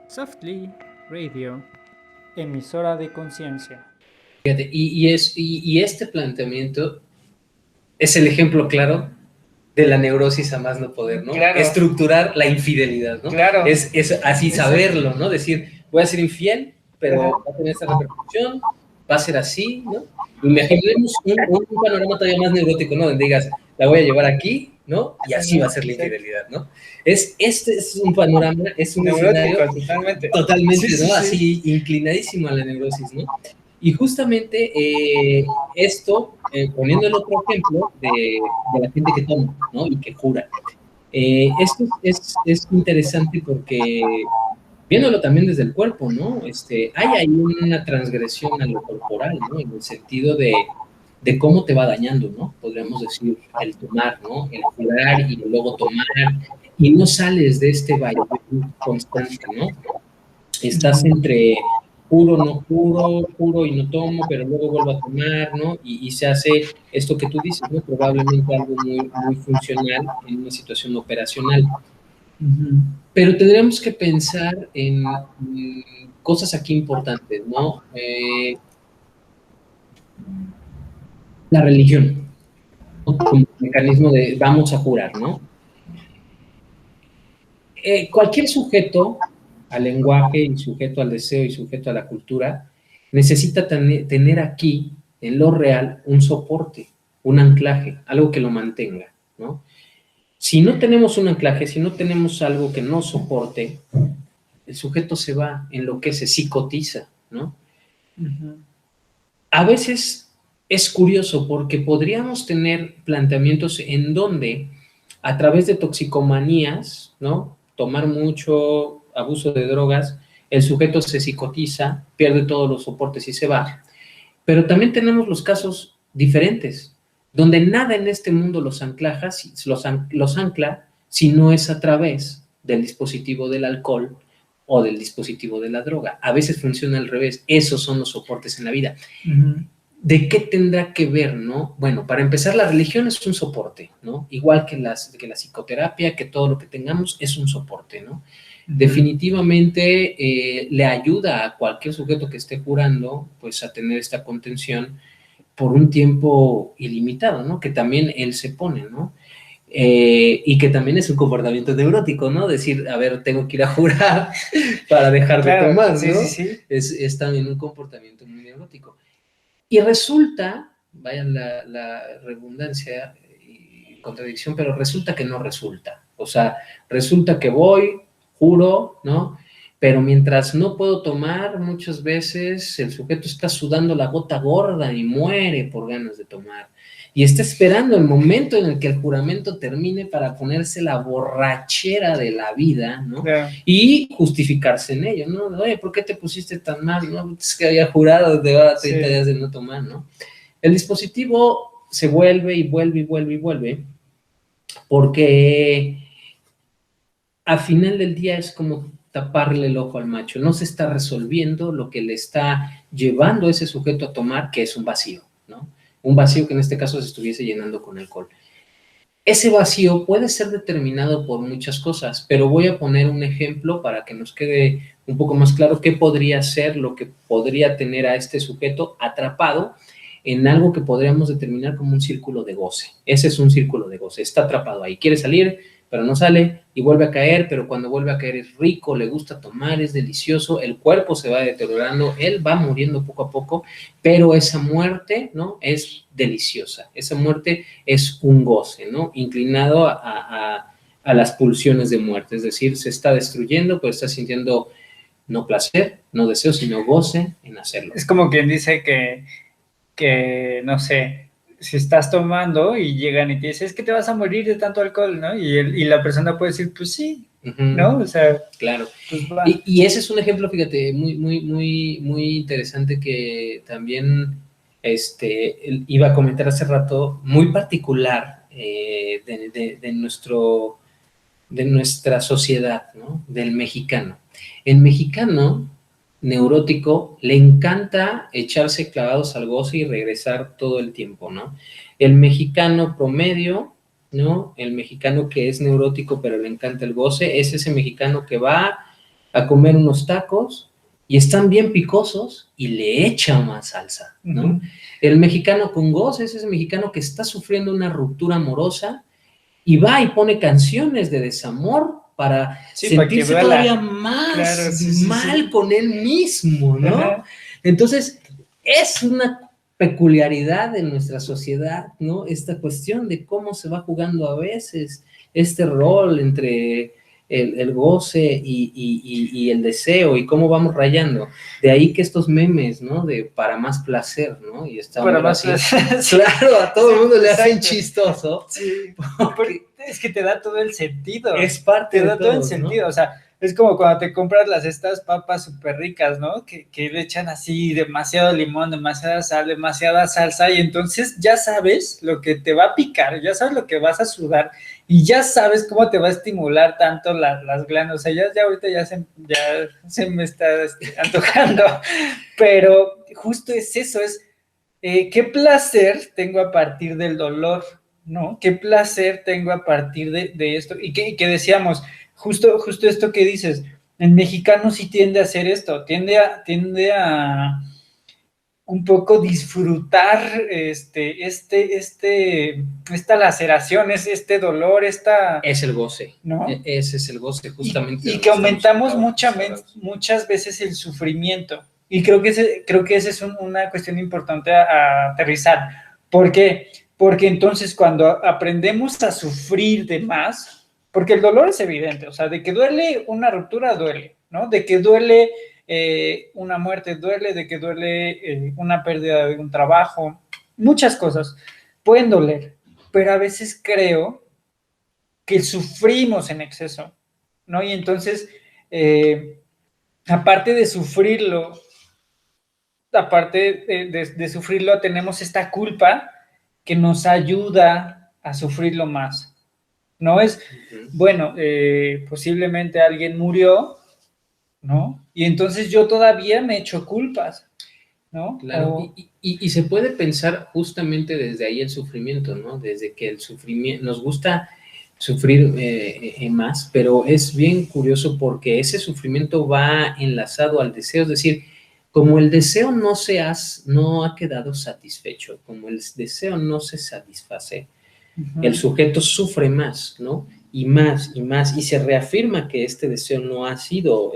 Softly Radio, emisora de conciencia. Fíjate, y este planteamiento es el ejemplo claro de la neurosis a más no poder, ¿no? Claro. Estructurar la infidelidad, ¿no? Claro. Es así saberlo, ¿no? Decir, voy a ser infiel, pero Ajá. va a tener esta repercusión, va a ser así, ¿no? Imaginemos un panorama todavía más neurótico, ¿no? Donde digas, la voy a llevar aquí, ¿no? Y así va a ser la infidelidad, ¿no? Este es un panorama, es un escenario totalmente, Sí, ¿no? sí. Así inclinadísimo a la neurosis, ¿no? Y justamente esto, poniendo el otro ejemplo de la gente que toma, ¿no? Y que jura. Esto es interesante porque, viéndolo también desde el cuerpo, ¿no? Hay ahí una transgresión a lo corporal, ¿no? En el sentido de cómo te va dañando, ¿no? Podríamos decir, el tomar, ¿no? El jurar y luego tomar, y no sales de este vaivén constante, ¿no? Estás entre juro, no juro, juro y no tomo, pero luego vuelvo a tomar, ¿no? Y se hace esto que tú dices, ¿no? Probablemente algo muy, muy funcional en una situación operacional. Pero tendríamos que pensar en cosas aquí importantes, ¿no? La religión, ¿no? Como mecanismo de vamos a jurar, ¿no? Cualquier sujeto al lenguaje y sujeto al deseo y sujeto a la cultura necesita tener aquí, en lo real, un soporte, un anclaje, algo que lo mantenga, ¿no? Si no tenemos un anclaje, si no tenemos algo que nos soporte, el sujeto se va, enloquece, psicotiza, ¿no? A veces es curioso porque podríamos tener planteamientos en donde, a través de toxicomanías, ¿no? Tomar mucho, abuso de drogas, el sujeto se psicotiza, pierde todos los soportes y se va. Pero también tenemos los casos diferentes, donde nada en este mundo los ancla si no es a través del dispositivo del alcohol o del dispositivo de la droga. A veces funciona al revés. Esos son los soportes en la vida. ¿De qué tendrá que ver, no? Bueno, para empezar, la religión es un soporte, ¿no? Igual que la psicoterapia, que todo lo que tengamos es un soporte, ¿no? Definitivamente le ayuda a cualquier sujeto que esté curando, pues, a tener esta contención por un tiempo ilimitado, ¿no? Que también él se pone, ¿no? Y que también es un comportamiento neurótico, ¿no? Decir, a ver, tengo que ir a jurar para dejar de tomar, ¿no? Sí. Es también un comportamiento muy neurótico. Y resulta, vaya la redundancia y contradicción, pero resulta que no resulta. O sea, resulta que voy, juro, ¿no? Pero mientras no puedo tomar, muchas veces el sujeto está sudando la gota gorda y muere por ganas de tomar. Y está esperando el momento en el que el juramento termine para ponerse la borrachera de la vida, ¿no? Claro. Y justificarse en ello, ¿no? Oye, ¿por qué te pusiste tan mal? ¿No? Es que había jurado de ahora 30 días de no tomar, ¿no? El dispositivo se vuelve y vuelve y vuelve y vuelve porque al final del día es como taparle el ojo al macho. No se está resolviendo lo que le está llevando a ese sujeto a tomar, que es un vacío, ¿no? Un vacío que en este caso se estuviese llenando con alcohol. Ese vacío puede ser determinado por muchas cosas, pero voy a poner un ejemplo para que nos quede un poco más claro qué podría ser lo que podría tener a este sujeto atrapado en algo que podríamos determinar como un círculo de goce. Ese es un círculo de goce, está atrapado ahí, quiere salir, pero no sale y vuelve a caer, pero cuando vuelve a caer es rico, le gusta tomar, es delicioso, el cuerpo se va deteriorando, él va muriendo poco a poco, pero esa muerte, ¿no? Es deliciosa, esa muerte es un goce, ¿no? Inclinado a las pulsiones de muerte, es decir, se está destruyendo, pero está sintiendo no placer, no deseo, sino goce en hacerlo. Es como quien dice que no sé, si estás tomando y llegan y te dicen, es que te vas a morir de tanto alcohol, ¿no? Y la persona puede decir, pues sí, ¿no? O sea, claro. Pues y ese es un ejemplo, fíjate, muy interesante que también iba a comentar hace rato, muy particular de nuestra sociedad, ¿no? Del mexicano. El mexicano neurótico le encanta echarse clavados al goce y regresar todo el tiempo, ¿no? El mexicano promedio, ¿no? El mexicano que es neurótico pero le encanta el goce, es ese mexicano que va a comer unos tacos y están bien picosos y le echan más salsa, ¿no? Ujú. El mexicano con goce es ese mexicano que está sufriendo una ruptura amorosa y va y pone canciones de desamor para Sí, para que sentirse duela. todavía más Claro, sí, mal sí. con él mismo, ¿no? Ajá. Entonces, es una peculiaridad de nuestra sociedad, ¿no? Esta cuestión de cómo se va jugando a veces este rol entre el goce y el deseo y cómo vamos rayando. De ahí que estos memes, ¿no? De para más placer, ¿no? Y está Para Homero más así. placer. Sí, Claro, a todo el sí, mundo le hacen exacto. chistoso. Sí, Porque es que te da todo el sentido. es parte Te de da todo el todos, ¿no? sentido. O sea, es como cuando te compras estas papas súper ricas, ¿no? Que le echan así demasiado limón, demasiada sal, demasiada salsa, y entonces ya sabes lo que te va a picar, ya sabes lo que vas a sudar, y ya sabes cómo te va a estimular tanto las glándulas. O sea, ya ahorita ya se me está antojando, pero justo es eso, es qué placer tengo a partir del dolor, ¿no? ¿Qué placer tengo a partir de esto? Y que decíamos, justo esto que dices, el mexicano sí tiende a hacer esto, tiende a un poco disfrutar esta laceración, este dolor, Es el goce, ¿no? ese es el goce justamente de Y lo que que estamos aumentamos hablando. muchas veces el sufrimiento. Y creo que esa es una cuestión importante a aterrizar. ¿Por qué? Porque entonces cuando aprendemos a sufrir de más, porque el dolor es evidente, o sea, de que duele una ruptura, duele, ¿no? De que duele una muerte, duele, de que duele una pérdida de un trabajo, muchas cosas pueden doler, pero a veces creo que sufrimos en exceso, ¿no? Y entonces, aparte de sufrirlo, tenemos esta culpa que nos ayuda a sufrirlo más. No es, bueno, posiblemente alguien murió, ¿no? Y entonces yo todavía me echo culpas, ¿no? Claro, y se puede pensar justamente desde ahí el sufrimiento, ¿no? Desde que el sufrimiento, nos gusta sufrir más, pero es bien curioso porque ese sufrimiento va enlazado al deseo, es decir, como el deseo no ha quedado satisfecho, como el deseo no se satisface, el sujeto sufre más, ¿no? Y más y más, y se reafirma que este deseo no ha sido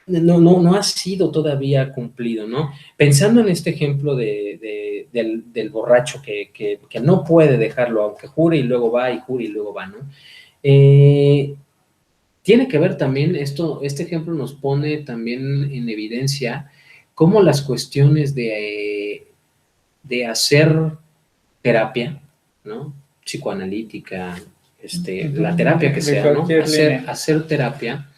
no ha sido todavía cumplido, ¿no? Pensando en este ejemplo del borracho que no puede dejarlo, aunque jure y luego va, y jure y luego va, ¿no? Tiene que ver también, este ejemplo nos pone también en evidencia cómo las cuestiones de hacer terapia, ¿no? Psicoanalítica, la terapia que de sea, ¿no? cualquier línea. Hacer terapia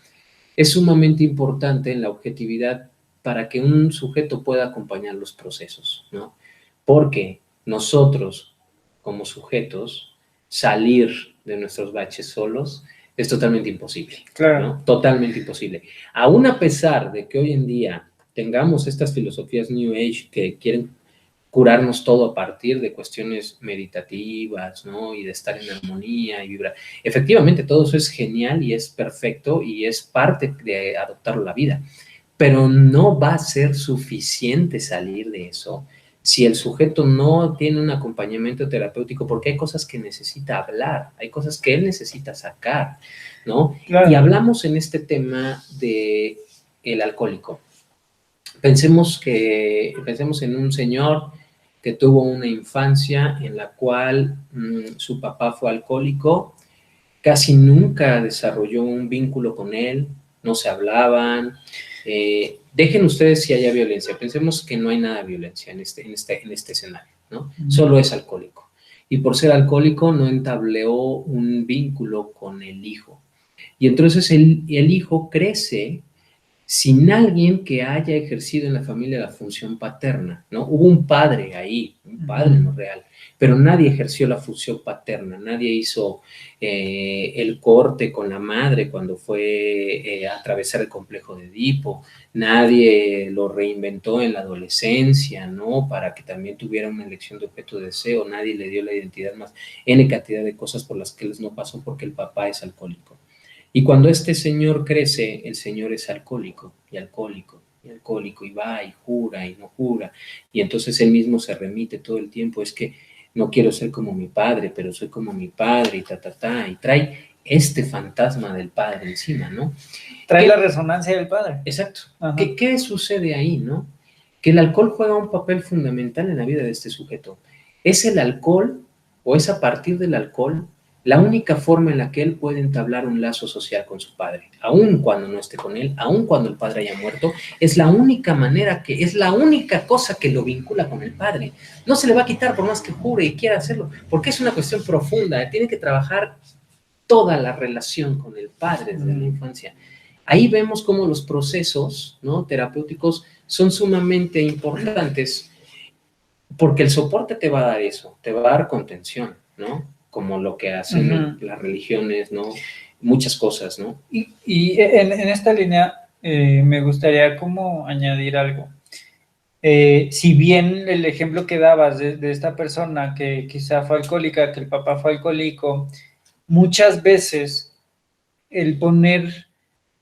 es sumamente importante en la objetividad para que un sujeto pueda acompañar los procesos, ¿no? Porque nosotros, como sujetos, salir de nuestros baches solos es totalmente imposible, Claro. ¿no? Totalmente imposible. Aún a pesar de que hoy en día tengamos estas filosofías New Age que quieren curarnos todo a partir de cuestiones meditativas, ¿no? Y de estar en armonía y vibrar. Efectivamente, todo eso es genial y es perfecto y es parte de adoptar la vida, pero no va a ser suficiente salir de eso si el sujeto no tiene un acompañamiento terapéutico, porque hay cosas que necesita hablar, hay cosas que él necesita sacar, ¿no? Claro. Y hablamos en este tema de el alcohólico. Pensemos en un señor que tuvo una infancia en la cual su papá fue alcohólico, casi nunca desarrolló un vínculo con él, no se hablaban. Dejen ustedes si haya violencia, pensemos que no hay nada de violencia en este escenario, ¿no? Solo es alcohólico. Y por ser alcohólico no entabló un vínculo con el hijo. Y entonces el hijo crece sin alguien que haya ejercido en la familia la función paterna, ¿no? Hubo un padre ahí, un padre no real, pero nadie ejerció la función paterna, nadie hizo el corte con la madre cuando fue a atravesar el complejo de Edipo, nadie lo reinventó en la adolescencia, ¿no? Para que también tuviera una elección de objeto de deseo, nadie le dio la identidad más, N cantidad de cosas por las que él no pasó porque el papá es alcohólico. Y cuando este señor crece, el señor es alcohólico y alcohólico y alcohólico y va y jura y no jura. Y entonces él mismo se remite todo el tiempo, es que no quiero ser como mi padre, pero soy como mi padre y y trae este fantasma del padre encima, ¿no? Trae la resonancia del padre. Exacto. Ajá. ¿Qué sucede ahí, no? Que el alcohol juega un papel fundamental en la vida de este sujeto. Es el alcohol, o es a partir del alcohol, la única forma en la que él puede entablar un lazo social con su padre, aun cuando no esté con él, aun cuando el padre haya muerto, es la única manera es la única cosa que lo vincula con el padre. No se le va a quitar por más que jure y quiera hacerlo, porque es una cuestión profunda, tiene que trabajar toda la relación con el padre desde la infancia. Ahí vemos cómo los procesos, ¿no?, terapéuticos son sumamente importantes, porque el soporte te va a dar eso, te va a dar contención, ¿no? Como lo que hacen las religiones, ¿no? Muchas cosas, ¿no? Y en esta línea me gustaría como añadir algo. Si bien el ejemplo que dabas de esta persona que quizá fue alcohólica, que el papá fue alcohólico, muchas veces el poner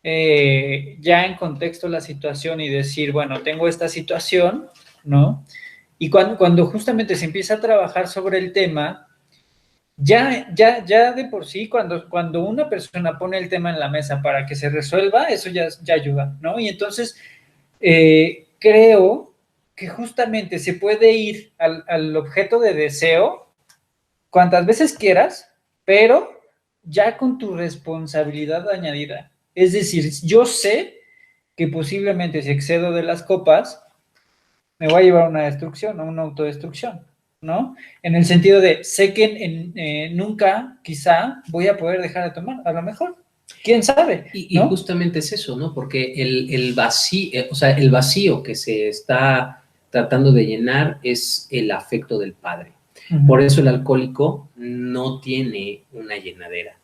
ya en contexto la situación y decir, bueno, tengo esta situación, ¿no? Y cuando justamente se empieza a trabajar sobre el tema, ya de por sí, cuando una persona pone el tema en la mesa para que se resuelva, eso ya ayuda, ¿no? Y entonces creo que justamente se puede ir al objeto de deseo cuantas veces quieras, pero ya con tu responsabilidad añadida. Es decir, yo sé que posiblemente si excedo de las copas, me voy a llevar a una destrucción, a una autodestrucción, ¿no? En el sentido de, sé que nunca, quizá, voy a poder dejar de tomar, a lo mejor. ¿Quién sabe? Y justamente es eso, ¿no? Porque el vacío, o sea, el vacío que se está tratando de llenar es el afecto del padre. Por eso el alcohólico no tiene una llenadera,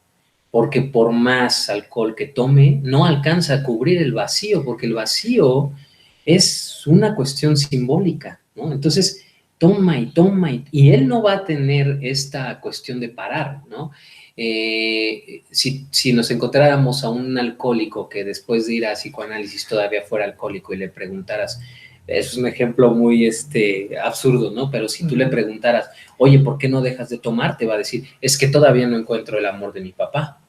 porque por más alcohol que tome, no alcanza a cubrir el vacío, porque el vacío es una cuestión simbólica, ¿no? Entonces, toma y él no va a tener esta cuestión de parar, ¿no? Si nos encontráramos a un alcohólico que después de ir a psicoanálisis todavía fuera alcohólico y le preguntaras, es un ejemplo muy absurdo, ¿no? Pero si tú le preguntaras, oye, ¿por qué no dejas de tomar? Te va a decir, es que todavía no encuentro el amor de mi papá.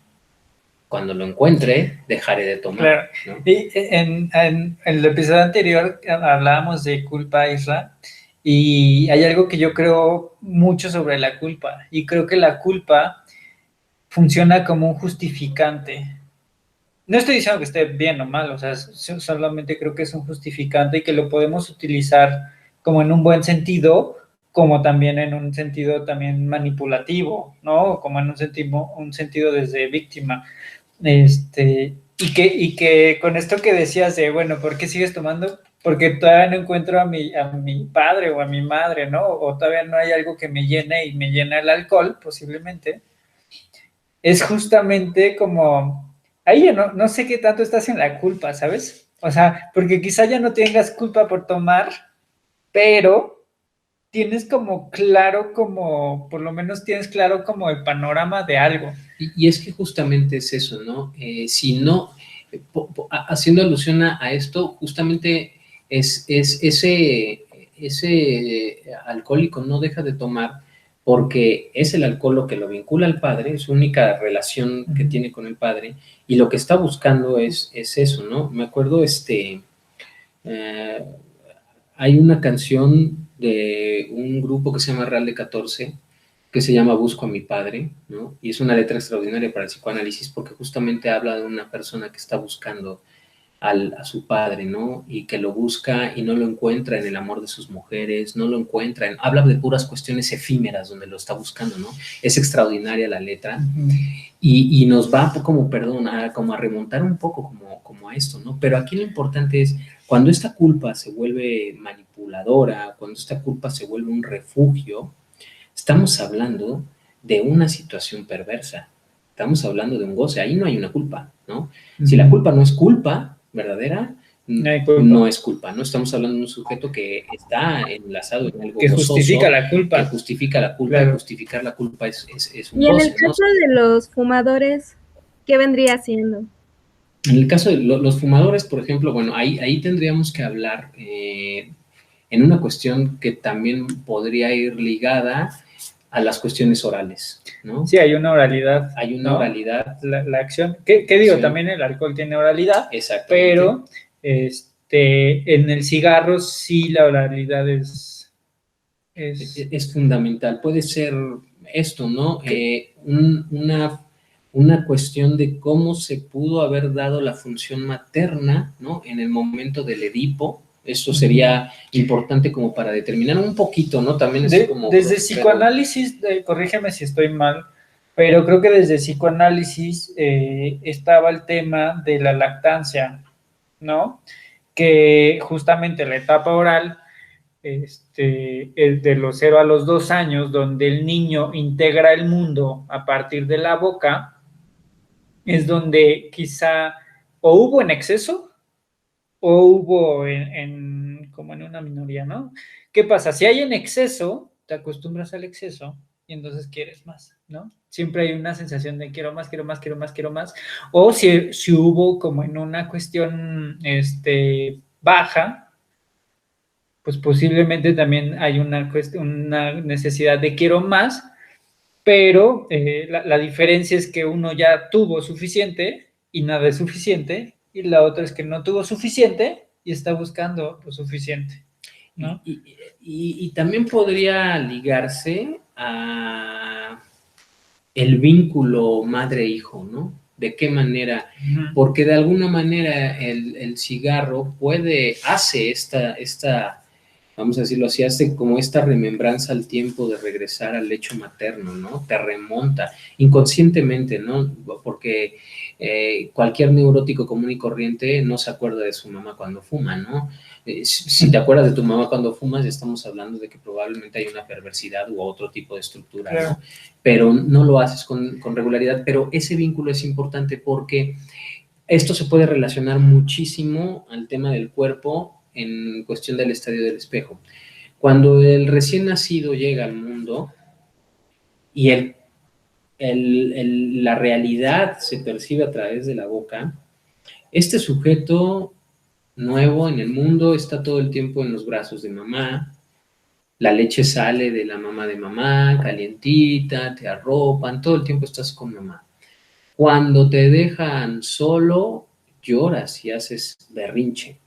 Cuando lo encuentre, dejaré de tomar. Claro. ¿No? Y en el episodio anterior hablábamos de culpa, Isra, y hay algo que yo creo mucho sobre la culpa, y creo que la culpa funciona como un justificante. No estoy diciendo que esté bien o mal, o sea, solamente creo que es un justificante y que lo podemos utilizar como en un buen sentido, como también en un sentido también manipulativo, ¿no? Como en un sentido desde víctima. Y que con esto que decías de, bueno, ¿por qué sigues tomando? Porque todavía no encuentro a mi padre o a mi madre, ¿no? O todavía no hay algo que me llene y me llena el alcohol, posiblemente. Es justamente como, ahí yo no sé qué tanto estás en la culpa, ¿sabes? O sea, porque quizá ya no tengas culpa por tomar, pero tienes como claro, como, por lo menos tienes claro como el panorama de algo. Y es que justamente es eso, ¿no? Si no, haciendo alusión a esto, justamente es ese alcohólico no deja de tomar porque es el alcohol lo que lo vincula al padre, es su única relación que tiene con el padre, y lo que está buscando es eso, ¿no? Me acuerdo, hay una canción de un grupo que se llama Real de 14, que se llama Busco a mi padre, ¿no? Y es una letra extraordinaria para el psicoanálisis porque justamente habla de una persona que está buscando a su padre, ¿no? Y que lo busca y no lo encuentra en el amor de sus mujeres, no lo encuentra habla de puras cuestiones efímeras donde lo está buscando, ¿no? Es extraordinaria la letra y nos va como, como a remontar un poco como a esto, ¿no? Pero aquí lo importante es cuando esta culpa se vuelve manipuladora, cuando esta culpa se vuelve un refugio, estamos hablando de una situación perversa, estamos hablando de un goce, ahí no hay una culpa, ¿no? Si la culpa no es culpa verdadera, no es culpa, ¿no? Estamos hablando de un sujeto que está enlazado en algo que gozoso, justifica la culpa. Que justifica la culpa, claro. Y justificar la culpa es un goce. Y en goce, el caso, ¿no?, de los fumadores, ¿Qué vendría siendo? En el caso de los fumadores, por ejemplo, bueno, ahí tendríamos que hablar en una cuestión que también podría ir ligada a las cuestiones orales, ¿no? Sí, hay una oralidad. Hay una ¿no? oralidad. La acción, ¿qué digo? Sí. También el alcohol tiene oralidad, Exactamente. pero en el cigarro sí la oralidad es fundamental. Puede ser esto, ¿no? Una cuestión de cómo se pudo haber dado la función materna, ¿no? En el momento del Edipo. Esto sería importante como para determinar un poquito, ¿no? También es como... Desde psicoanálisis, corrígeme si estoy mal, pero creo que desde psicoanálisis estaba el tema de la lactancia, ¿no? Que justamente la etapa oral, el de los 0 a los 2 años, donde el niño integra el mundo a partir de la boca, es donde quizá o hubo en exceso o hubo como en una minoría, ¿no? ¿Qué pasa? Si hay en exceso, te acostumbras al exceso y entonces quieres más, ¿no? Siempre hay una sensación de quiero más, quiero más, quiero más, quiero más. O si hubo como en una cuestión baja, pues posiblemente también hay una necesidad de quiero más, pero la diferencia es que uno ya tuvo suficiente y nada es suficiente, y la otra es que no tuvo suficiente y está buscando lo suficiente, ¿no? Y también podría ligarse a el vínculo madre-hijo, ¿no? ¿De qué manera? Porque de alguna manera el cigarro hace esta, vamos a decirlo así, hace como esta remembranza al tiempo de regresar al lecho materno, ¿no? Te remonta inconscientemente, ¿no? Porque cualquier neurótico común y corriente no se acuerda de su mamá cuando fuma, ¿no? Si te acuerdas de tu mamá cuando fumas, estamos hablando de que probablemente hay una perversidad u otro tipo de estructura, claro, ¿no? Pero no lo haces con regularidad, pero ese vínculo es importante porque esto se puede relacionar muchísimo al tema del cuerpo en cuestión del estadio del espejo. Cuando el recién nacido llega al mundo y la realidad se percibe a través de la boca, este sujeto nuevo en el mundo está todo el tiempo en los brazos de mamá, la leche sale de la mamá de mamá, calientita, te arropan, todo el tiempo estás con mamá. Cuando te dejan solo, lloras y haces berrinche.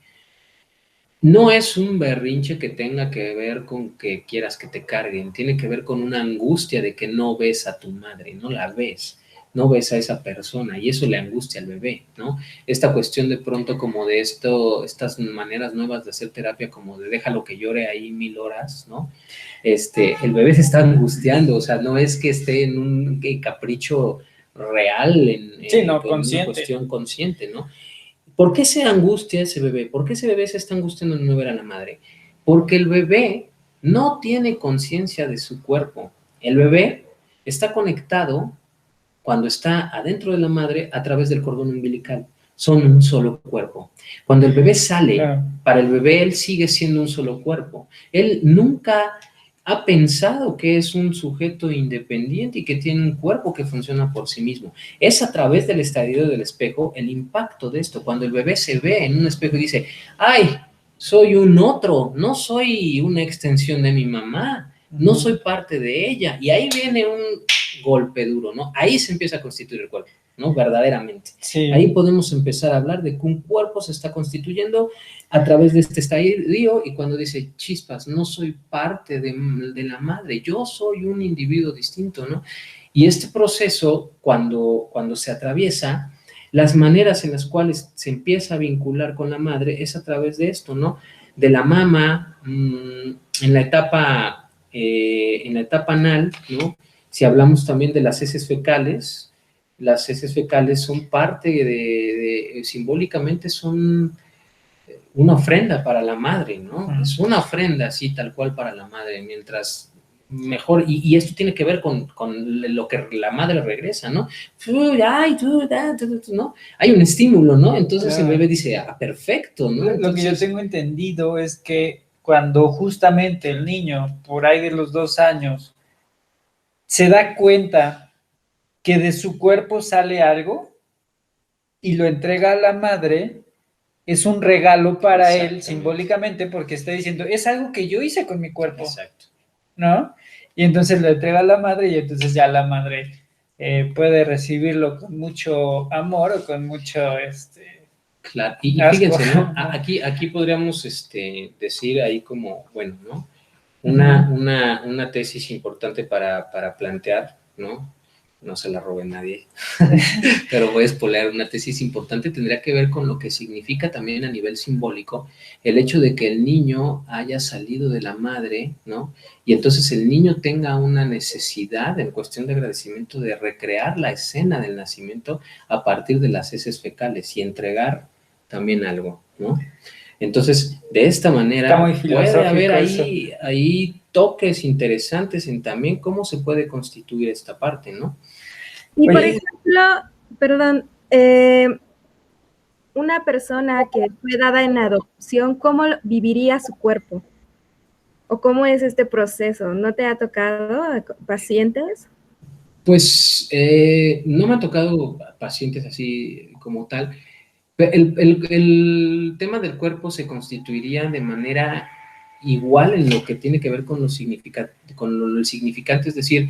No es un berrinche que tenga que ver con que quieras que te carguen, tiene que ver con una angustia de que no ves a tu madre, no la ves, no ves a esa persona y eso le angustia al bebé, ¿no? Esta cuestión de pronto como de estas maneras nuevas de hacer terapia, como de déjalo que llore ahí 1000 horas, ¿no? El bebé se está angustiando, o sea, no es que esté en un capricho real, en una cuestión consciente, ¿no? ¿Por qué se angustia ese bebé? ¿Por qué ese bebé se está angustiando en no ver a la madre? Porque el bebé no tiene conciencia de su cuerpo. El bebé está conectado cuando está adentro de la madre a través del cordón umbilical. Son un solo cuerpo. Cuando el bebé sale, para el bebé él sigue siendo un solo cuerpo. Él nunca ha pensado que es un sujeto independiente y que tiene un cuerpo que funciona por sí mismo. Es a través del estadio del espejo el impacto de esto. Cuando el bebé se ve en un espejo y dice, ¡ay, soy un otro! No soy una extensión de mi mamá, no soy parte de ella. Y ahí viene un golpe duro, ¿no? Ahí se empieza a constituir el cuerpo, ¿no? Verdaderamente. Sí. Ahí podemos empezar a hablar de que un cuerpo se está constituyendo a través de este estadio, y cuando dice, chispas, no soy parte de la madre, yo soy un individuo distinto, ¿no? Y este proceso, cuando se atraviesa, las maneras en las cuales se empieza a vincular con la madre es a través de esto, ¿no? De la mama, en la etapa anal, ¿no? Si hablamos también de las heces fecales son parte simbólicamente son una ofrenda para la madre, ¿no? Es una ofrenda así, tal cual para la madre, mientras mejor, y esto tiene que ver con lo que la madre regresa, ¿no? ¿No? Hay un estímulo, ¿no? Entonces el bebé dice, perfecto, ¿no? Entonces, lo que yo tengo entendido es que cuando justamente el niño, por ahí de los 2 años, se da cuenta que de su cuerpo sale algo, y lo entrega a la madre, es un regalo para él Exactamente. simbólicamente porque está diciendo, es algo que yo hice con mi cuerpo, Exacto. ¿no? Y entonces lo entrega a la madre y entonces ya la madre puede recibirlo con mucho amor o con mucho Claro, y asco. fíjense, ¿no? Aquí podríamos decir ahí como, bueno, ¿no? Una tesis importante para plantear, ¿no? No se la robe nadie, pero voy a spoilear, una tesis importante tendría que ver con lo que significa también a nivel simbólico el hecho de que el niño haya salido de la madre, ¿no? Y entonces el niño tenga una necesidad en cuestión de agradecimiento de recrear la escena del nacimiento a partir de las heces fecales y entregar también algo, ¿no? Entonces, de esta manera Está muy puede haber filosófico eso. ahí toques interesantes en también cómo se puede constituir esta parte, ¿no? Y por Oye, ejemplo, perdón, una persona que fue dada en adopción, ¿cómo viviría su cuerpo? ¿O cómo es este proceso? ¿No te ha tocado pacientes? Pues no me ha tocado pacientes así como tal. El tema del cuerpo se constituiría de manera igual en lo que tiene que ver con lo significante, es decir,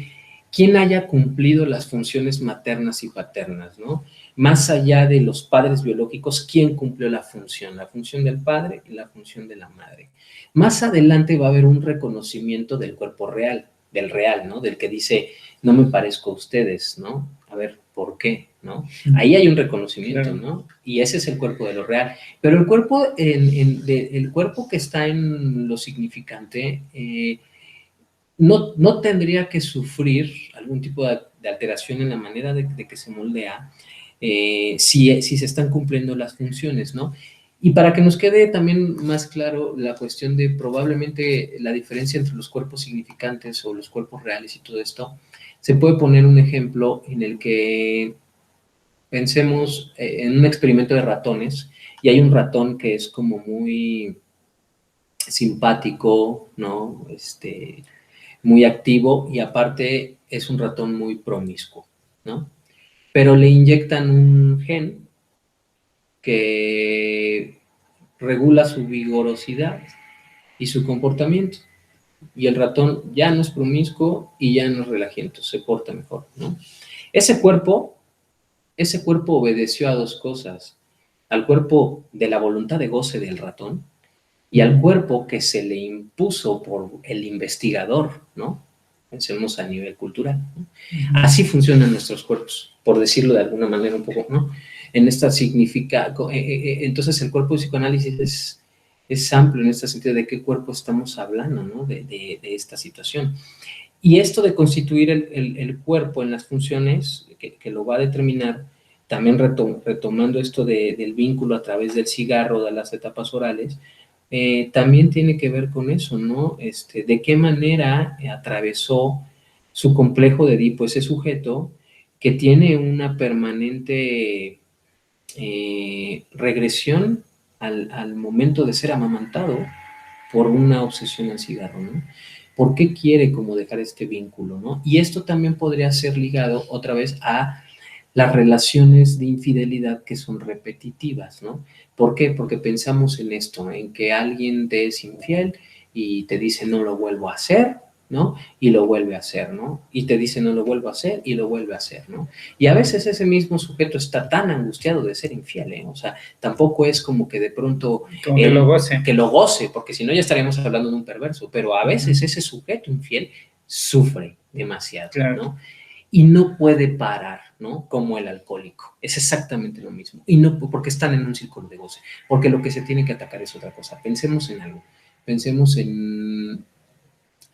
quién haya cumplido las funciones maternas y paternas, ¿no? Más allá de los padres biológicos, ¿quién cumplió la función del padre y la función de la madre? Más adelante va a haber un reconocimiento del cuerpo real, del real, ¿no? Del que dice, no me parezco a ustedes, ¿no? A ver, ¿por qué? ¿No? Ahí hay un reconocimiento, ¿no? Y ese es el cuerpo de lo real. Pero el cuerpo, el cuerpo que está en lo significante, no tendría que sufrir algún tipo de alteración en la manera de que se moldea si se están cumpliendo las funciones, ¿no? Y para que nos quede también más claro la cuestión de probablemente la diferencia entre los cuerpos significantes o los cuerpos reales y todo esto, se puede poner un ejemplo en el que pensemos en un experimento de ratones y hay un ratón que es como muy simpático, ¿no? Muy activo y aparte es un ratón muy promiscuo, ¿no? Pero le inyectan un gen que regula su vigorosidad y su comportamiento. Y el ratón ya no es promiscuo y ya no es relajiento, se porta mejor, ¿no? Ese cuerpo, ese cuerpo obedeció a dos cosas, al cuerpo de la voluntad de goce del ratón y al cuerpo que se le impuso por el investigador, ¿no? Pensemos a nivel cultural, ¿no? Así funcionan nuestros cuerpos, por decirlo de alguna manera un poco, ¿no? En esta significa, entonces el cuerpo de psicoanálisis es amplio en este sentido de qué cuerpo estamos hablando, ¿no? De esta situación. Y esto de constituir el cuerpo en las funciones que lo va a determinar, también retomando esto del vínculo a través del cigarro, de las etapas orales, también tiene que ver con eso, ¿no? De qué manera atravesó su complejo de Edipo ese sujeto que tiene una permanente regresión al momento de ser amamantado por una obsesión al cigarro, ¿no? ¿Por qué quiere como dejar este vínculo, ¿no? Y esto también podría ser ligado otra vez a las relaciones de infidelidad que son repetitivas, ¿no? ¿Por qué? Porque pensamos en esto, en que alguien te es infiel y te dice no lo vuelvo a hacer, ¿no? Y lo vuelve a hacer, ¿no? Y te dice no lo vuelvo a hacer y lo vuelve a hacer, ¿no? Y a veces ese mismo sujeto está tan angustiado de ser infiel, ¿eh? O sea, tampoco es como que de pronto como que lo goce. Que lo goce, porque si no ya estaríamos hablando de un perverso, pero a veces ese sujeto infiel sufre demasiado, Claro. ¿no? Y no puede parar, ¿no? Como el alcohólico. Es exactamente lo mismo. Y no porque están en un círculo de goce, porque lo que se tiene que atacar es otra cosa. Pensemos en algo. Pensemos en,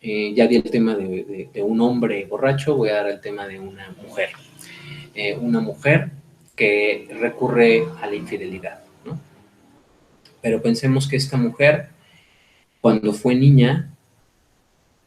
ya di el tema de un hombre borracho, voy a dar el tema de una mujer. Una mujer que recurre a la infidelidad, ¿no? Pero pensemos que esta mujer, cuando fue niña,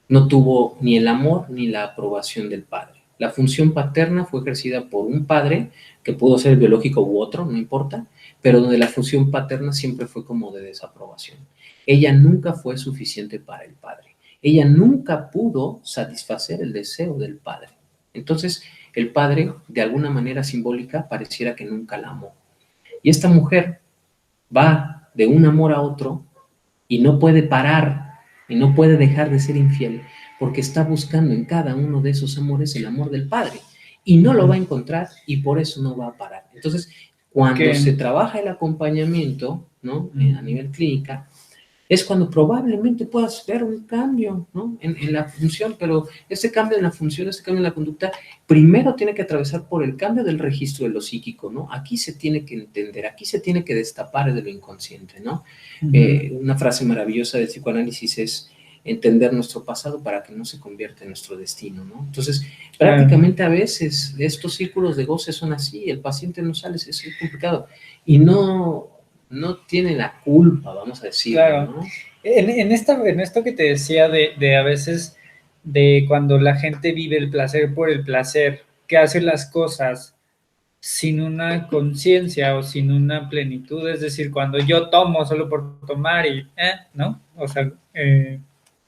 no tuvo ni el amor ni la aprobación del padre. La función paterna fue ejercida por un padre, que pudo ser biológico u otro, no importa, pero donde la función paterna siempre fue como de desaprobación. Ella nunca fue suficiente para el padre. Ella nunca pudo satisfacer el deseo del padre. Entonces, el padre, de alguna manera simbólica, pareciera que nunca la amó. Y esta mujer va de un amor a otro y no puede parar y no puede dejar de ser infiel porque está buscando en cada uno de esos amores el amor del Padre y no lo va a encontrar y por eso no va a parar. Entonces, cuando se trabaja el acompañamiento, ¿no? A nivel clínica, es cuando probablemente puedas ver un cambio, ¿no? En la función, pero este cambio en la función, este cambio en la conducta, primero tiene que atravesar por el cambio del registro de lo psíquico, ¿no? Aquí se tiene que entender, aquí se tiene que destapar de lo inconsciente, ¿no? Una frase maravillosa del psicoanálisis es entender nuestro pasado para que no se convierta en nuestro destino, ¿no? Entonces, prácticamente a veces estos círculos de goce son así, el paciente no sale, es complicado, y no tiene la culpa, vamos a decir, claro, ¿no? En esto que te decía de a veces, de cuando la gente vive el placer por el placer, que hace las cosas sin una conciencia o sin una plenitud, es decir, cuando yo tomo solo por tomar y, ¿no? O sea,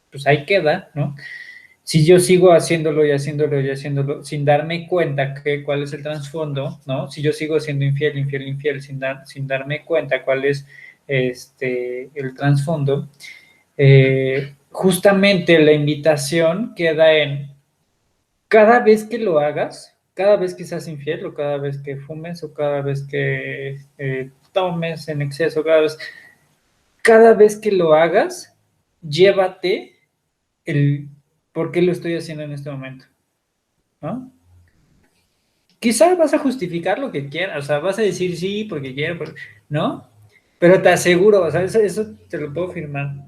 pues ahí queda, ¿no? Si yo sigo haciéndolo y haciéndolo y haciéndolo sin darme cuenta cuál es el trasfondo, ¿no? Si yo sigo siendo infiel sin darme cuenta cuál es el trasfondo, justamente la invitación queda en cada vez que lo hagas, cada vez que seas infiel o cada vez que fumes o cada vez que tomes en exceso, cada vez que lo hagas, llévate el por qué lo estoy haciendo en este momento, ¿no? Quizá vas a justificar lo que quieras, o sea, vas a decir sí porque quiero, ¿no? Pero te aseguro, o sea, eso te lo puedo firmar,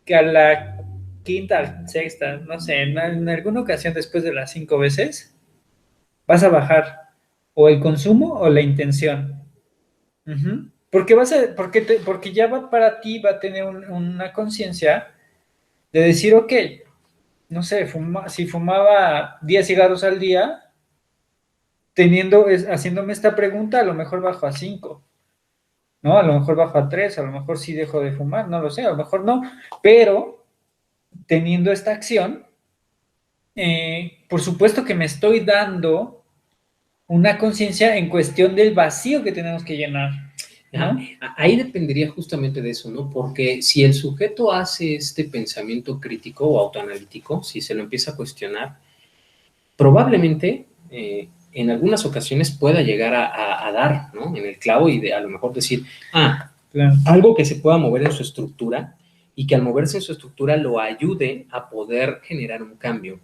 que a la quinta, sexta, no sé, en alguna ocasión después de las 5 veces, vas a bajar o el consumo o la intención. Porque porque ya para ti va a tener una conciencia de decir, ok, no sé, si fumaba 10 cigarros al día, haciéndome esta pregunta, a lo mejor bajo a 5, ¿no? A lo mejor bajo a 3, a lo mejor sí dejo de fumar, no lo sé, a lo mejor no, pero teniendo esta acción, por supuesto que me estoy dando una conciencia en cuestión del vacío que tenemos que llenar, ¿no? Ahí dependería justamente de eso, ¿no? Porque si el sujeto hace este pensamiento crítico o autoanalítico, si se lo empieza a cuestionar, probablemente en algunas ocasiones pueda llegar a dar, ¿no? En el clavo y a lo mejor decir, claro, algo que se pueda mover en su estructura y que al moverse en su estructura lo ayude a poder generar un cambio,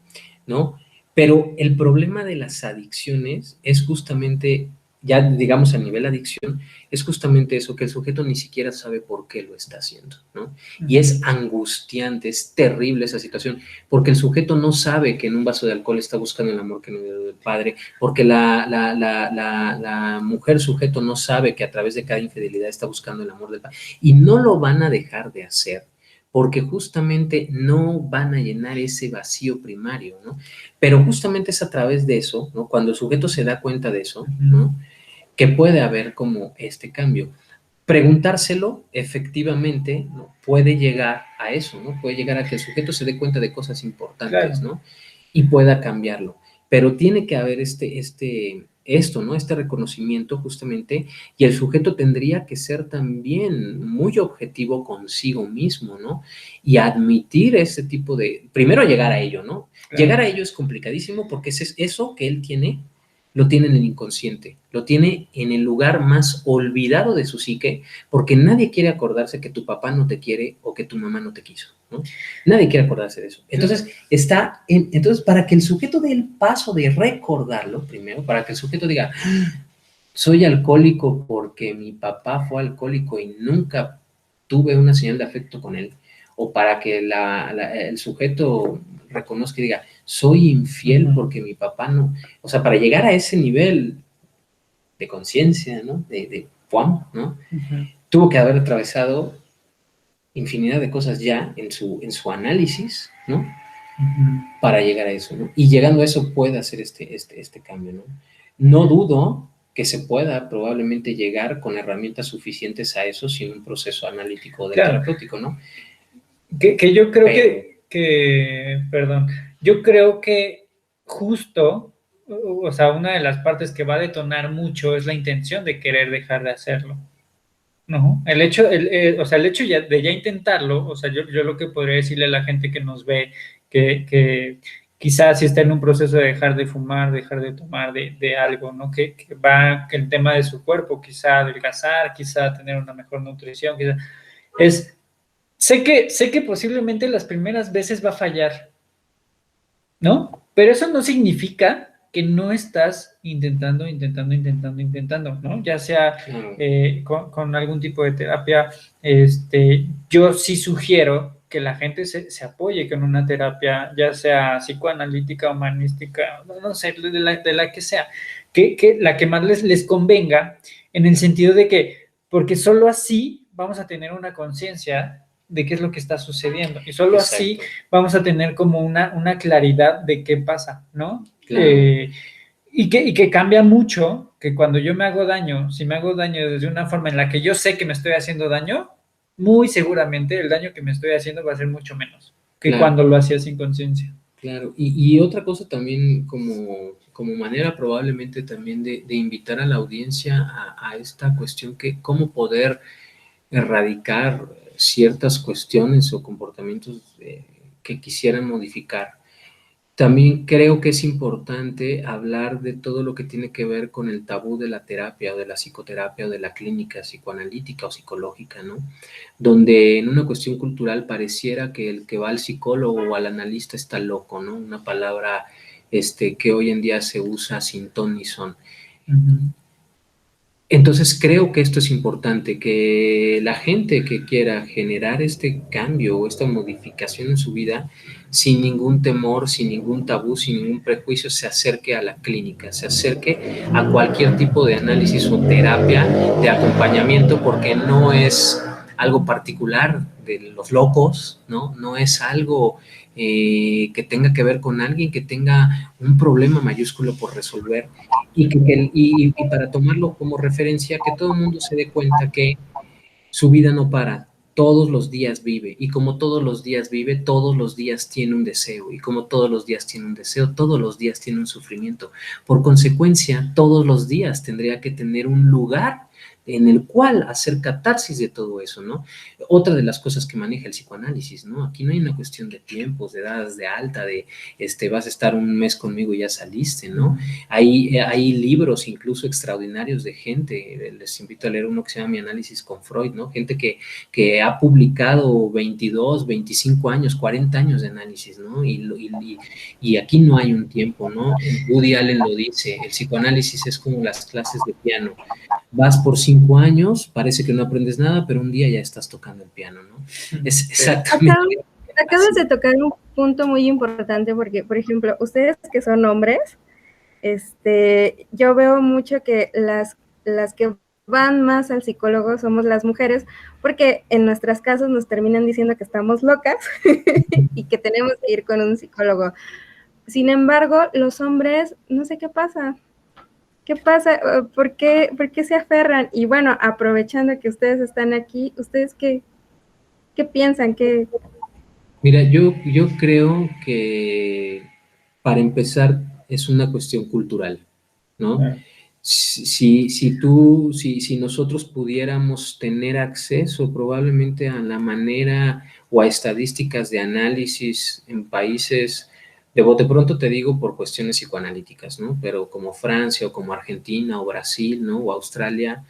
¿no? Pero el problema de las adicciones es justamente, ya digamos a nivel adicción, es justamente eso, que el sujeto ni siquiera sabe por qué lo está haciendo, ¿no? Y es angustiante, es terrible esa situación, porque el sujeto no sabe que en un vaso de alcohol está buscando el amor que no dio del padre, porque la mujer sujeto no sabe que a través de cada infidelidad está buscando el amor del padre, y no lo van a dejar de hacer, porque justamente no van a llenar ese vacío primario, ¿no? Pero justamente es a través de eso, ¿no? Cuando el sujeto se da cuenta de eso, ¿no? Que puede haber como este cambio. Preguntárselo, efectivamente, ¿no? Puede llegar a eso, ¿no? Puede llegar a que el sujeto se dé cuenta de cosas importantes, ¿no? Y pueda cambiarlo. Pero tiene que haber esto, ¿no? Este reconocimiento justamente, y el sujeto tendría que ser también muy objetivo consigo mismo, ¿no? Y admitir ese tipo de, primero llegar a ello, ¿no? Claro. Llegar a ello es complicadísimo porque es eso que él tiene, lo tiene en el inconsciente, lo tiene en el lugar más olvidado de su psique, porque nadie quiere acordarse que tu papá no te quiere o que tu mamá no te quiso, ¿no? Nadie quiere acordarse de eso. Entonces, entonces, para que el sujeto dé el paso de recordarlo, primero, para que el sujeto diga, soy alcohólico porque mi papá fue alcohólico y nunca tuve una señal de afecto con él, o para que el sujeto reconozca y diga, soy infiel porque mi papá no, o sea, para llegar a ese nivel de conciencia, ¿no? De Juan, ¿no? Tuvo que haber atravesado infinidad de cosas ya en su análisis, ¿no? Para llegar a eso, ¿no? Y llegando a eso puede hacer este cambio, ¿no? No dudo que se pueda probablemente llegar con herramientas suficientes a eso sin un proceso analítico de terapéutico, ¿no? Que yo creo perdón, yo creo que justo o sea, una de las partes que va a detonar mucho es la intención de querer dejar de hacerlo, ¿no? O sea, el hecho de ya intentarlo, o sea, yo lo que podría decirle a la gente que nos ve, que quizás si está en un proceso de dejar de fumar, dejar de tomar de algo, ¿no? Que el tema de su cuerpo, quizá adelgazar, quizá tener una mejor nutrición, quizá, es, sé que posiblemente las primeras veces va a fallar, ¿no? Pero eso no significa que no estás intentando, ¿no? Ya sea con algún tipo de terapia, yo sí sugiero que la gente se apoye con una terapia, ya sea psicoanalítica, humanística, no sé, de la que sea, que la que más les convenga, en el sentido de que, porque solo así vamos a tener una conciencia de qué es lo que está sucediendo, y solo Exacto. así vamos a tener como una claridad de qué pasa, ¿no? Claro. Y que cambia mucho, que cuando yo me hago daño, si me hago daño desde una forma en la que yo sé que me estoy haciendo daño, muy seguramente el daño que me estoy haciendo va a ser mucho menos que Claro. cuando lo hacía sin conciencia. Claro, y otra cosa también como manera probablemente también de invitar a la audiencia a esta cuestión que cómo poder erradicar ciertas cuestiones o comportamientos que quisieran modificar. También creo que es importante hablar de todo lo que tiene que ver con el tabú de la terapia o de la psicoterapia o de la clínica psicoanalítica o psicológica, ¿no? Donde en una cuestión cultural pareciera que el que va al psicólogo o al analista está loco, ¿no? Una palabra que hoy en día se usa sin ton ni son. Uh-huh. Entonces creo que esto es importante, que la gente que quiera generar este cambio o esta modificación en su vida, sin ningún temor, sin ningún tabú, sin ningún prejuicio, se acerque a la clínica, se acerque a cualquier tipo de análisis o terapia de acompañamiento, porque no es algo particular de los locos, ¿no? No es algo que tenga que ver con alguien que tenga un problema mayúsculo por resolver y para tomarlo como referencia, que todo el mundo se dé cuenta que su vida no para, todos los días vive, y como todos los días vive, todos los días tiene un deseo, y como todos los días tiene un deseo, todos los días tiene un sufrimiento. Por consecuencia, todos los días tendría que tener un lugar en el cual hacer catarsis de todo eso, ¿no? Otra de las cosas que maneja el psicoanálisis, ¿no? Aquí no hay una cuestión de tiempos, de edades de alta, de vas a estar un mes conmigo y ya saliste, ¿no? Hay libros incluso extraordinarios de gente, les invito a leer uno que se llama Mi análisis con Freud, ¿no? Gente que ha publicado 22, 25 años, 40 años de análisis, ¿no? Y aquí no hay un tiempo, ¿no? Woody Allen lo dice, el psicoanálisis es como las clases de piano. Vas por 5 años, parece que no aprendes nada, pero un día ya estás tocando el piano, ¿no? Es exactamente. Acabas de tocar un punto muy importante porque, por ejemplo, ustedes que son hombres, yo veo mucho que las que van más al psicólogo somos las mujeres, porque en nuestras casas nos terminan diciendo que estamos locas y que tenemos que ir con un psicólogo. Sin embargo, los hombres, no sé qué pasa. ¿Qué pasa? ¿Por qué se aferran? Y bueno, aprovechando que ustedes están aquí, ¿ustedes qué piensan? Mira, yo creo que para empezar es una cuestión cultural, ¿no? Si nosotros pudiéramos tener acceso probablemente a la manera o a estadísticas de análisis en países, de bote pronto te digo por cuestiones psicoanalíticas, ¿no? Pero como Francia o como Argentina o Brasil, ¿no? O Australia,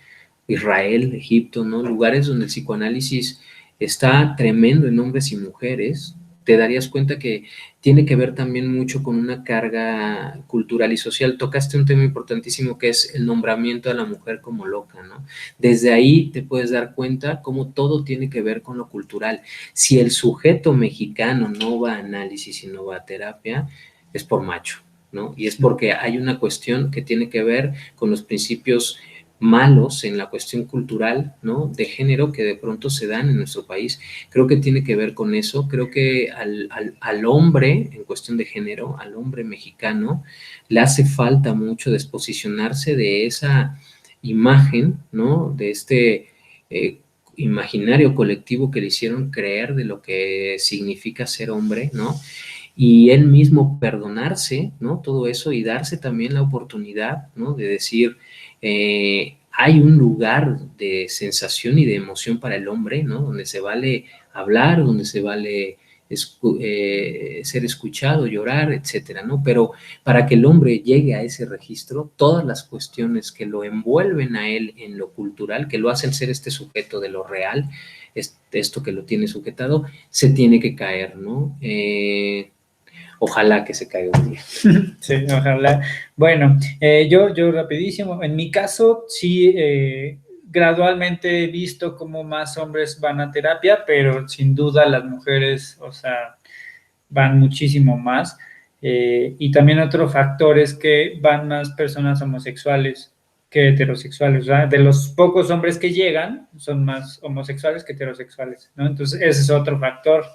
Israel, Egipto, ¿no? Lugares donde el psicoanálisis está tremendo en hombres y mujeres, te darías cuenta que tiene que ver también mucho con una carga cultural y social. Tocaste un tema importantísimo que es el nombramiento a la mujer como loca, ¿no? Desde ahí te puedes dar cuenta cómo todo tiene que ver con lo cultural. Si el sujeto mexicano no va a análisis y no va a terapia, es por macho, ¿no? Y es porque hay una cuestión que tiene que ver con los principios malos en la cuestión cultural, ¿no? De género que de pronto se dan en nuestro país. Creo que tiene que ver con eso. Creo que al hombre, en cuestión de género, al hombre mexicano, le hace falta mucho desposicionarse de esa imagen, ¿no? De este imaginario colectivo que le hicieron creer de lo que significa ser hombre, ¿no? y él mismo perdonarse, ¿no? Todo eso y darse también la oportunidad, ¿no? De decir, hay un lugar de sensación y de emoción para el hombre, ¿no? Donde se vale hablar, donde se vale ser escuchado, llorar, etcétera, ¿no? Pero para que el hombre llegue a ese registro, todas las cuestiones que lo envuelven a él en lo cultural, que lo hacen ser este sujeto de lo real, esto que lo tiene sujetado, se tiene que caer, ¿no? Ojalá que se caiga un día. Sí, ojalá. Bueno, yo rapidísimo, en mi caso sí, gradualmente he visto cómo más hombres van a terapia, pero sin duda las mujeres, o sea, van muchísimo más. Y también otro factor es que van más personas homosexuales que heterosexuales, ¿verdad? De los pocos hombres que llegan, son más homosexuales que heterosexuales, ¿no? Entonces, ese es otro factor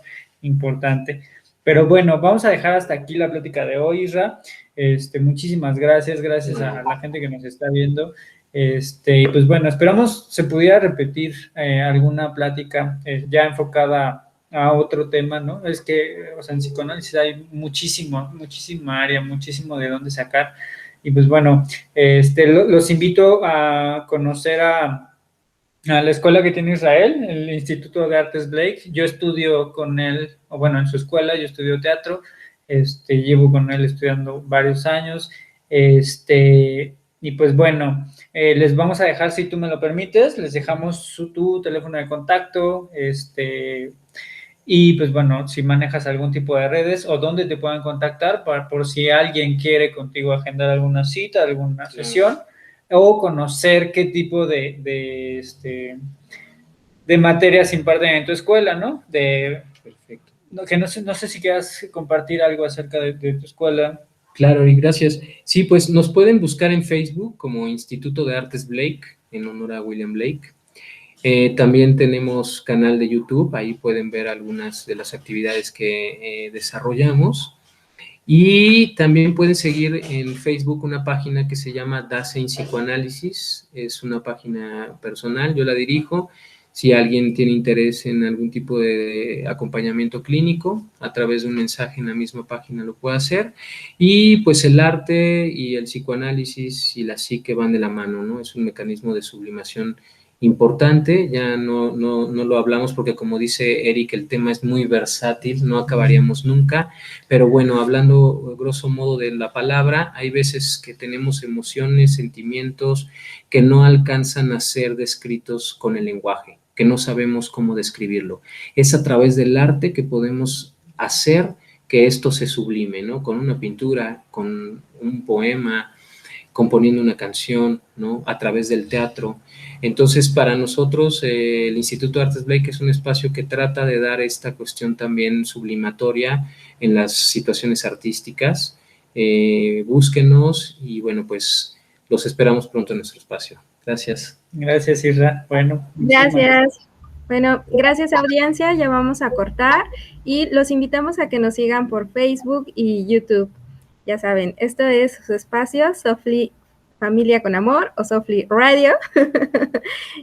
importante. Pero bueno, vamos a dejar hasta aquí la plática de hoy, Isra. Muchísimas gracias a la gente que nos está viendo. Y pues bueno, esperamos se pudiera repetir alguna plática ya enfocada a otro tema, ¿no? Es que, o sea, en psicoanálisis hay muchísima área, muchísimo de dónde sacar. Y pues bueno, los invito a conocer a la escuela que tiene Israel, el Instituto de Artes Blake. Yo estudio con él, o bueno, en su escuela yo estudio teatro, llevo con él estudiando varios años, y pues bueno, les vamos a dejar, si tú me lo permites, les dejamos tu teléfono de contacto, y pues bueno, si manejas algún tipo de redes o dónde te puedan contactar por si alguien quiere contigo agendar alguna cita, alguna sesión, o conocer qué tipo de materias imparten en tu escuela, ¿no? Perfecto. Que no sé si quieras compartir algo acerca de tu escuela. Claro, y gracias. Sí, pues nos pueden buscar en Facebook como Instituto de Artes Blake, en honor a William Blake. También tenemos canal de YouTube, ahí pueden ver algunas de las actividades que desarrollamos. Y también pueden seguir en Facebook una página que se llama Dasein Psicoanálisis, es una página personal, yo la dirijo. Si alguien tiene interés en algún tipo de acompañamiento clínico, a través de un mensaje en la misma página lo puede hacer. Y pues el arte y el psicoanálisis y la psique van de la mano, ¿no? Es un mecanismo de sublimación importante, ya no lo hablamos porque como dice Eric, el tema es muy versátil, no acabaríamos nunca, pero bueno, hablando grosso modo de la palabra, hay veces que tenemos emociones, sentimientos que no alcanzan a ser descritos con el lenguaje, que no sabemos cómo describirlo. Es a través del arte que podemos hacer que esto se sublime, ¿no? Con una pintura, con un poema, componiendo una canción, ¿no? A través del teatro. Entonces, para nosotros, el Instituto de Artes Blake es un espacio que trata de dar esta cuestión también sublimatoria en las situaciones artísticas. Búsquenos y bueno, pues los esperamos pronto en nuestro espacio. Gracias. Gracias, Isra. Bueno. Gracias. Bueno, gracias audiencia, ya vamos a cortar y los invitamos a que nos sigan por Facebook y YouTube. Ya saben, esto es su espacio, Softly Familia con Amor o Softly Radio.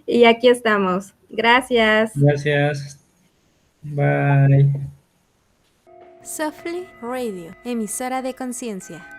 Y aquí estamos. Gracias. Gracias. Bye. Softly Radio, emisora de conciencia.